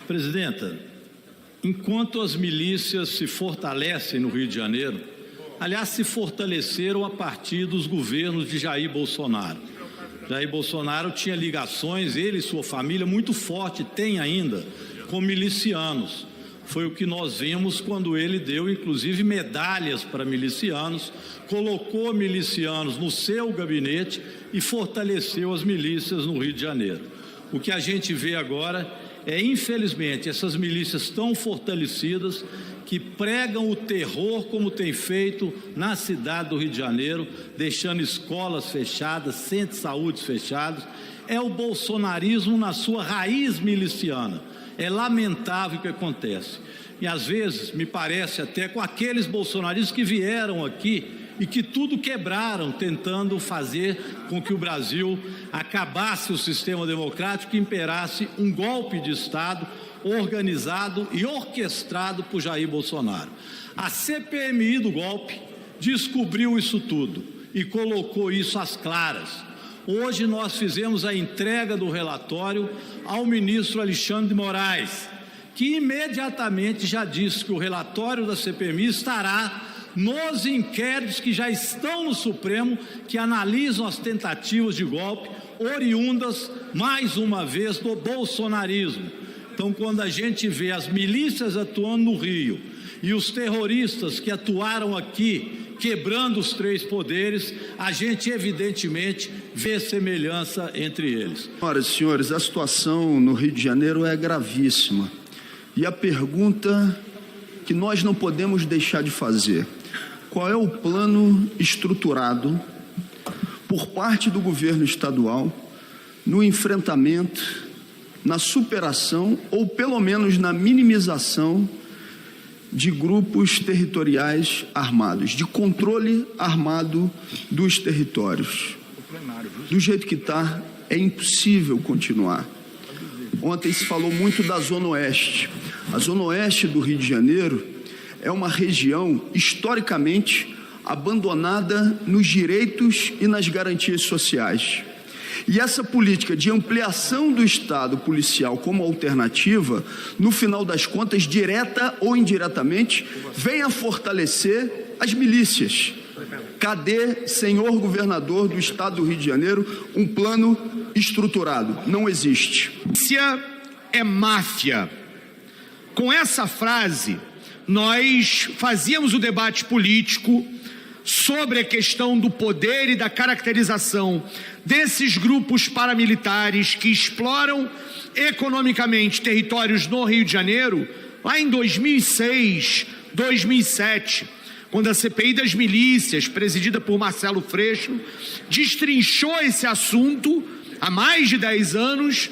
Presidenta, enquanto as milícias se fortalecem no Rio de Janeiro, aliás, se fortaleceram a partir dos governos de Jair Bolsonaro. Jair Bolsonaro tinha ligações, ele e sua família, muito forte, tem ainda, com milicianos. Foi o que nós vimos quando ele deu, inclusive, medalhas para milicianos, colocou milicianos no seu gabinete e fortaleceu as milícias no Rio de Janeiro. O que a gente vê agora é, infelizmente, essas milícias tão fortalecidas que pregam o terror como tem feito na cidade do Rio de Janeiro, deixando escolas fechadas, centros de saúde fechados. É o bolsonarismo na sua raiz miliciana. É lamentável o que acontece. E às vezes me parece até com aqueles bolsonaristas que vieram aqui e que tudo quebraram, tentando fazer com que o Brasil acabasse o sistema democrático e imperasse um golpe de Estado organizado e orquestrado por Jair Bolsonaro. A CPMI do golpe descobriu isso tudo e colocou isso às claras. Hoje nós fizemos a entrega do relatório ao ministro Alexandre de Moraes, que imediatamente já disse que o relatório da CPMI estará nos inquéritos que já estão no Supremo, que analisam as tentativas de golpe oriundas, mais uma vez, do bolsonarismo. Então, quando a gente vê as milícias atuando no Rio e os terroristas que atuaram aqui, quebrando os três poderes, a gente evidentemente vê semelhança entre eles. Senhoras e senhores, a situação no Rio de Janeiro é gravíssima. E a pergunta que nós não podemos deixar de fazer: qual é o plano estruturado por parte do governo estadual no enfrentamento, na superação ou pelo menos na minimização de grupos territoriais armados, de controle armado dos territórios? Do jeito que está, é impossível continuar. Ontem se falou muito da Zona Oeste. A Zona Oeste do Rio de Janeiro é uma região historicamente abandonada nos direitos e nas garantias sociais. E essa política de ampliação do Estado policial como alternativa, no final das contas, direta ou indiretamente, vem a fortalecer as milícias. Cadê, senhor governador do Estado do Rio de Janeiro, um plano estruturado? Não existe. Milícia é máfia. Com essa frase, nós fazíamos o debate político sobre a questão do poder e da caracterização desses grupos paramilitares que exploram economicamente territórios no Rio de Janeiro, lá em 2006, 2007, quando a CPI das milícias, presidida por Marcelo Freixo, destrinchou esse assunto há mais de 10 anos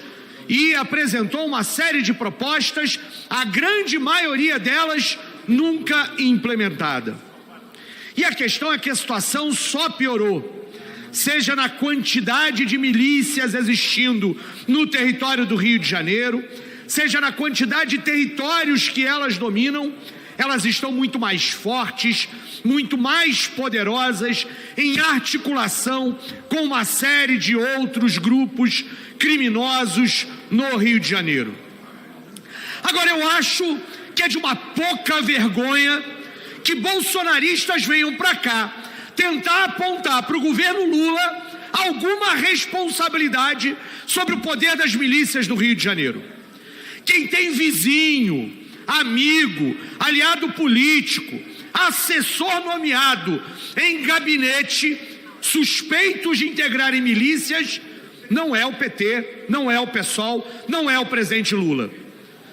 e apresentou uma série de propostas, a grande maioria delas nunca implementada. E a questão é que a situação só piorou, seja na quantidade de milícias existindo no território do Rio de Janeiro, seja na quantidade de territórios que elas dominam. Elas estão muito mais fortes, muito mais poderosas, em articulação com uma série de outros grupos criminosos no Rio de Janeiro. Agora, eu acho que é de uma pouca vergonha que bolsonaristas venham para cá tentar apontar para o governo Lula alguma responsabilidade sobre o poder das milícias do Rio de Janeiro. Quem tem vizinho, amigo, aliado político, assessor nomeado em gabinete suspeitos de integrarem milícias, não é o PT, não é o PSOL, não é o presidente Lula.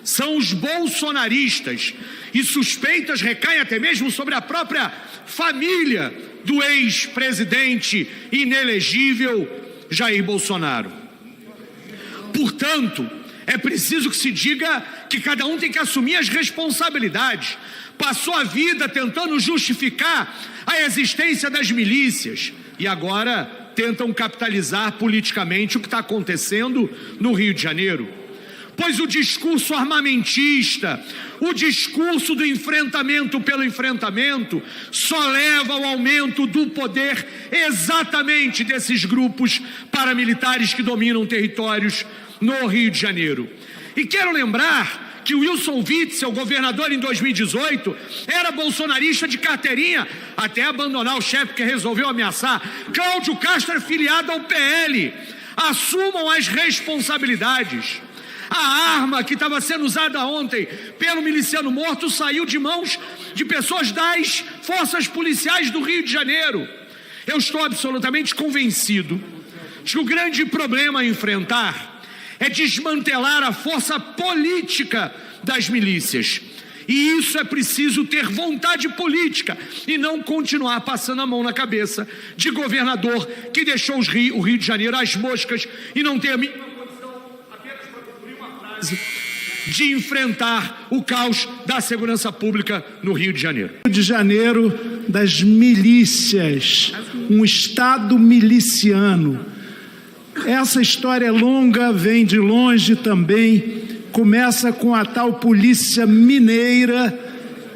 São os bolsonaristas, e suspeitas recaem até mesmo sobre a própria família do ex-presidente inelegível Jair Bolsonaro. Portanto, é preciso que se diga que cada um tem que assumir as responsabilidades. Passou a vida tentando justificar a existência das milícias e agora tentam capitalizar politicamente o que está acontecendo no Rio de Janeiro. Pois o discurso armamentista, o discurso do enfrentamento pelo enfrentamento, só leva ao aumento do poder exatamente desses grupos paramilitares que dominam territórios no Rio de Janeiro. E quero lembrar que Wilson Witzel, governador em 2018, era bolsonarista de carteirinha, até abandonar o chefe que resolveu ameaçar. Cláudio Castro é filiado ao PL. Assumam as responsabilidades. A arma que estava sendo usada ontem pelo miliciano morto saiu de mãos de pessoas das forças policiais do Rio de Janeiro. Eu estou absolutamente convencido de que o grande problema a enfrentar é desmantelar a força política das milícias. E isso é preciso ter vontade política e não continuar passando a mão na cabeça de governador que deixou o Rio de Janeiro às moscas e não tem a mínima condição, apenas para cumprir uma frase, de enfrentar o caos da segurança pública no Rio de Janeiro. Rio de Janeiro das milícias, um estado miliciano. Essa história é longa, vem de longe também. Começa com a tal polícia mineira,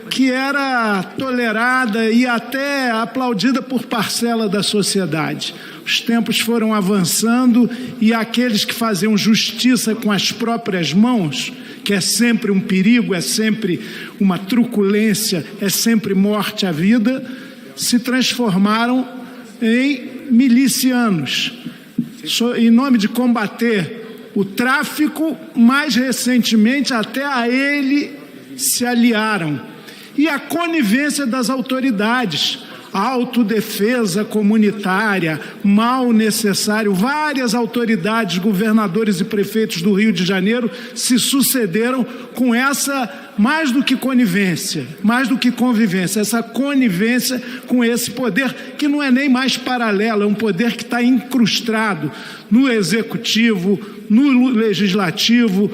que era tolerada e até aplaudida por parcela da sociedade. Os tempos foram avançando e aqueles que faziam justiça com as próprias mãos, que é sempre um perigo, é sempre uma truculência, é sempre morte à vida, se transformaram em milicianos. Em nome de combater o tráfico, mais recentemente até a ele se aliaram. E a conivência das autoridades, autodefesa comunitária, mal necessário, várias autoridades, governadores e prefeitos do Rio de Janeiro se sucederam com essa, mais do que conivência, mais do que convivência, essa conivência com esse poder que não é nem mais paralelo, é um poder que está incrustado no executivo, no legislativo,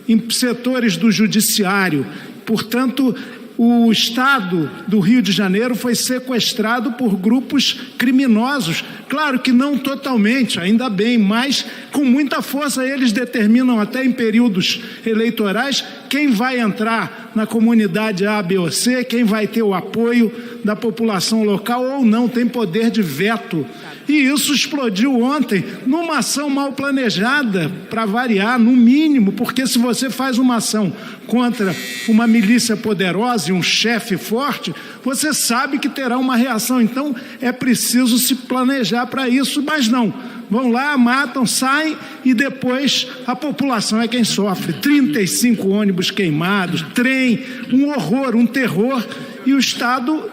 em setores do judiciário. Portanto, o estado do Rio de Janeiro foi sequestrado por grupos criminosos. Claro que não totalmente, ainda bem, mas com muita força eles determinam até em períodos eleitorais quem vai entrar na comunidade A, B ou C, quem vai ter o apoio da população local ou não, tem poder de veto. E isso explodiu ontem numa ação mal planejada, para variar, no mínimo, porque se você faz uma ação contra uma milícia poderosa e um chefe forte, você sabe que terá uma reação. Então, é preciso se planejar para isso, mas não. Vão lá, matam, saem e depois a população é quem sofre. 35 ônibus queimados, trem, um horror, um terror, e o Estado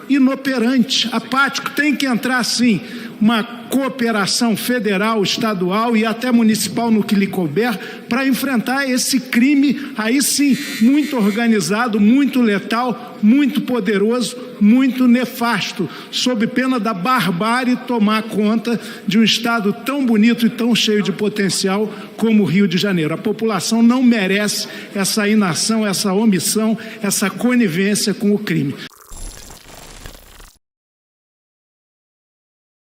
inoperante, apático. Tem que entrar, sim, uma cooperação federal, estadual e até municipal no que lhe couber para enfrentar esse crime, aí sim, muito organizado, muito letal, muito poderoso, muito nefasto, sob pena da barbárie tomar conta de um estado tão bonito e tão cheio de potencial como o Rio de Janeiro. A população não merece essa inação, essa omissão, essa conivência com o crime.